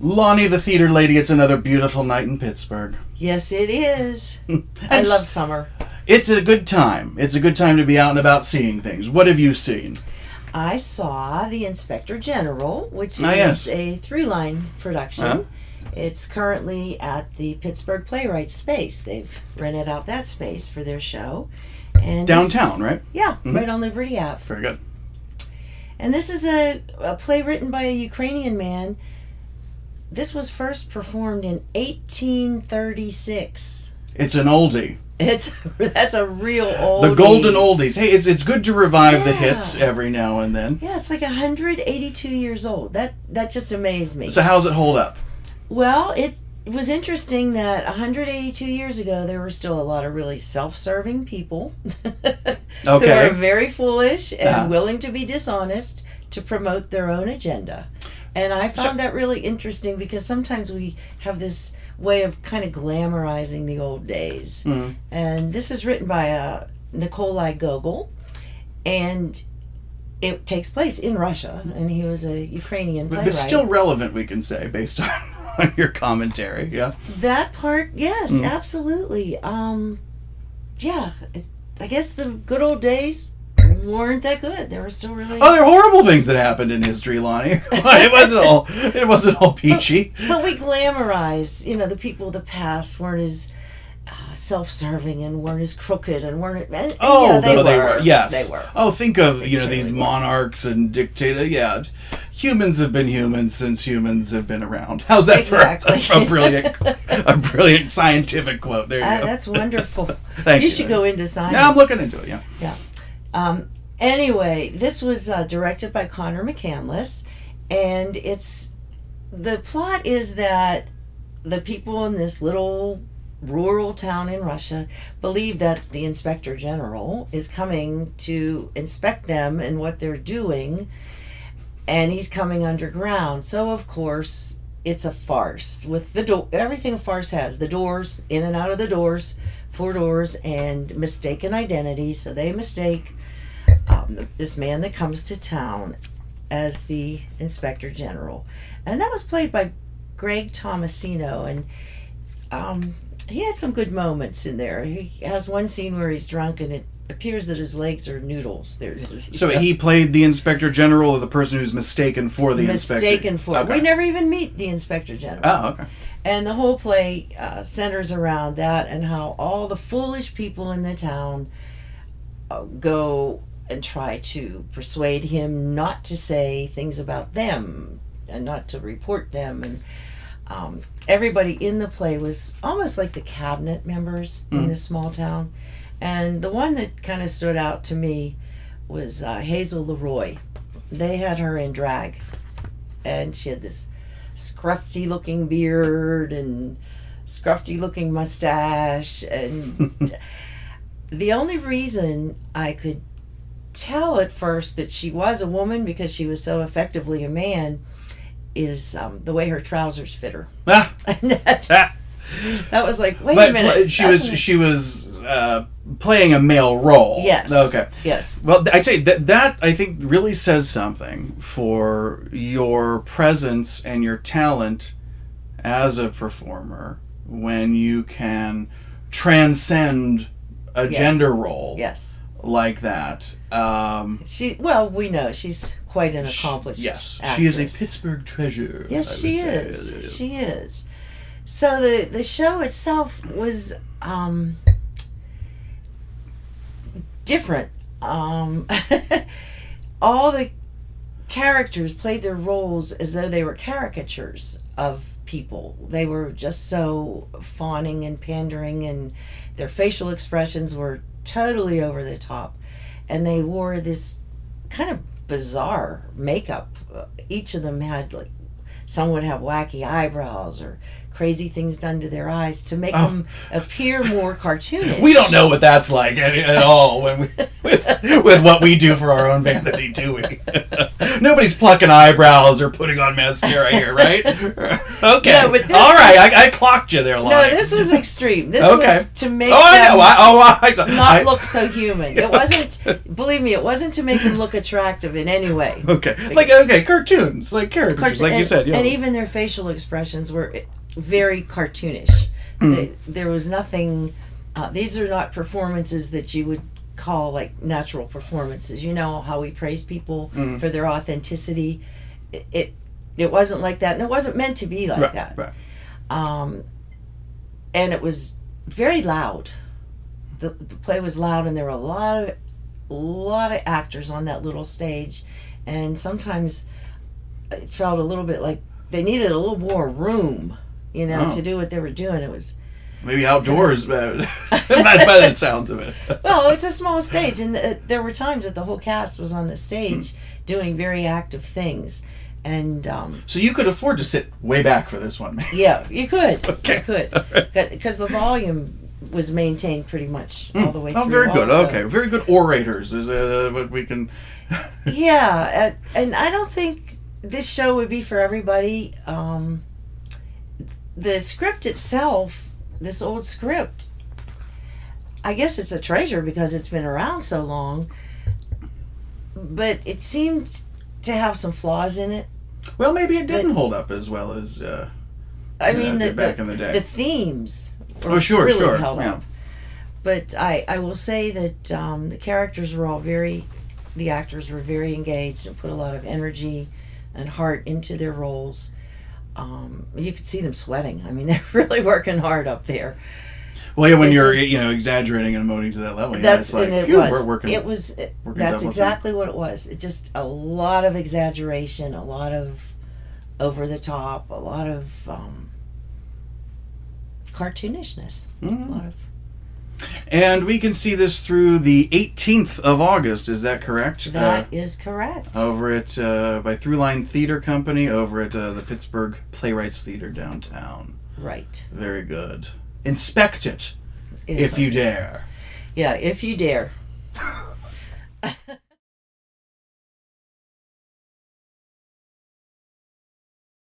Lonnie, the theater lady, it's another beautiful night in Pittsburgh. Yes, it is. I love summer. It's a good time. It's a good time to be out and about seeing things. What have you seen? I saw The Inspector General, which is yes. a Throughline production. Huh? It's currently at the Pittsburgh Playwrights Space. They've rented out that space for their show. And Downtown, right? Yeah, right on Liberty Ave. Very good. And this is a play written by a Ukrainian man. This was first performed in 1836. It's an oldie. That's a real oldie. The golden oldies. Hey, it's good to revive the hits every now and then. Yeah, it's like 182 years old. That just amazed me. So how's it hold up? Well, it was interesting that 182 years ago there were still a lot of really self-serving people who are very foolish and willing to be dishonest to promote their own agenda. And I found that really interesting because sometimes we have this way of kind of glamorizing the old days. Mm-hmm. And this is written by Nikolai Gogol, and it takes place in Russia, and he was a Ukrainian playwright. But still relevant, we can say, based on your commentary, yeah? That part, yes, absolutely. I guess the good old days weren't that good. There were still really... Oh, there are horrible things that happened in history, Lonnie. It wasn't all peachy. But we glamorize, the people of the past weren't as self-serving and weren't as crooked and weren't... they were. Yes. They were. Oh, think of, these monarchs and dictators. Yeah. Humans have been humans since humans have been around. How's that for a brilliant scientific quote? There you go. That's wonderful. Thank you. You should go into science. Yeah, I'm looking into it, yeah. Yeah. Anyway, this was directed by Connor McCandless, and the plot is that the people in this little rural town in Russia believe that the Inspector General is coming to inspect them and what they're doing, and he's coming underground. So, of course, it's a farce with everything a farce has. The doors, in and out of the doors, 4 doors, and mistaken identity. So they mistake this man that comes to town as the Inspector General. And that was played by Greg Tomasino, and he had some good moments in there. He has one scene where he's drunk and it appears that his legs are noodles. So he played the Inspector General, or the person who's mistaken for the Inspector? Mistaken for. Okay. We never even meet the Inspector General. Oh, okay. And the whole play centers around that and how all the foolish people in the town go and try to persuade him not to say things about them and not to report them. And everybody in the play was almost like the cabinet members in this small town. And the one that kind of stood out to me was Hazel Leroy. They had her in drag, and she had this scruffy looking beard and scruffy looking mustache, and the only reason I could tell at first that she was a woman because she was so effectively a man is the way her trousers fit her. That was like, wait a minute. She was playing a male role. Yes. Okay. Yes. Well, I tell you that I think really says something for your presence and your talent as a performer when you can transcend a gender role. Yes. Like that. We know she's quite an accomplished actress. She is a Pittsburgh treasure. Yes, she is. She is. So the show itself was different. All the characters played their roles as though they were caricatures of people. They were just so fawning and pandering, and their facial expressions were totally over the top. And they wore this kind of bizarre makeup. Each of them had, like, some would have wacky eyebrows or crazy things done to their eyes to make them appear more cartoonish. We don't know what that's like at all when we, with what we do for our own vanity, do we? Nobody's plucking eyebrows or putting on mascara here, right? Okay. No, but all right, I clocked you there, Lonnie. No, this was extreme. This okay. was to make I look so human. It wasn't, believe me, it wasn't to make them look attractive in any way. Okay. Cartoons, like caricatures, like you said. Yeah. And even their facial expressions were very cartoonish. There was nothing, these are not performances that you would call like natural performances. You know how we praise people for their authenticity. It wasn't like that, and it wasn't meant to be like that. Right. And it was very loud. The play was loud, and there were a lot of actors on that little stage, and sometimes it felt a little bit like they needed a little more room, to do what they were doing. It was maybe outdoors, by the sounds of it. Well, it's a small stage, and there were times that the whole cast was on the stage doing very active things, and so you could afford to sit way back for this one. Yeah, you could. Okay. You could, because the volume was maintained pretty much all the way through. Oh, very good. Also. Okay, very good orators is what we can. Yeah, and I don't think this show would be for everybody. The script itself, this old script, I guess it's a treasure because it's been around so long, but it seemed to have some flaws in it. Well, maybe it didn't hold up as well as I mean, back in the day. The themes really held up. But I will say that the characters were all the actors were very engaged and put a lot of energy and heart into their roles. You could see them sweating. I mean, they're really working hard up there. Well, yeah, when you're exaggerating and emoting to that level, that's like, we're working. It was. That's exactly what it was. It just a lot of exaggeration, a lot of over the top, a lot of cartoonishness. A lot of. And we can see this through the 18th of August. Is that correct? That is correct. Over at by Throughline Theater Company over at the Pittsburgh Playwrights Theater downtown. Right. Very good. Inspect it if you dare. Yeah, if you dare.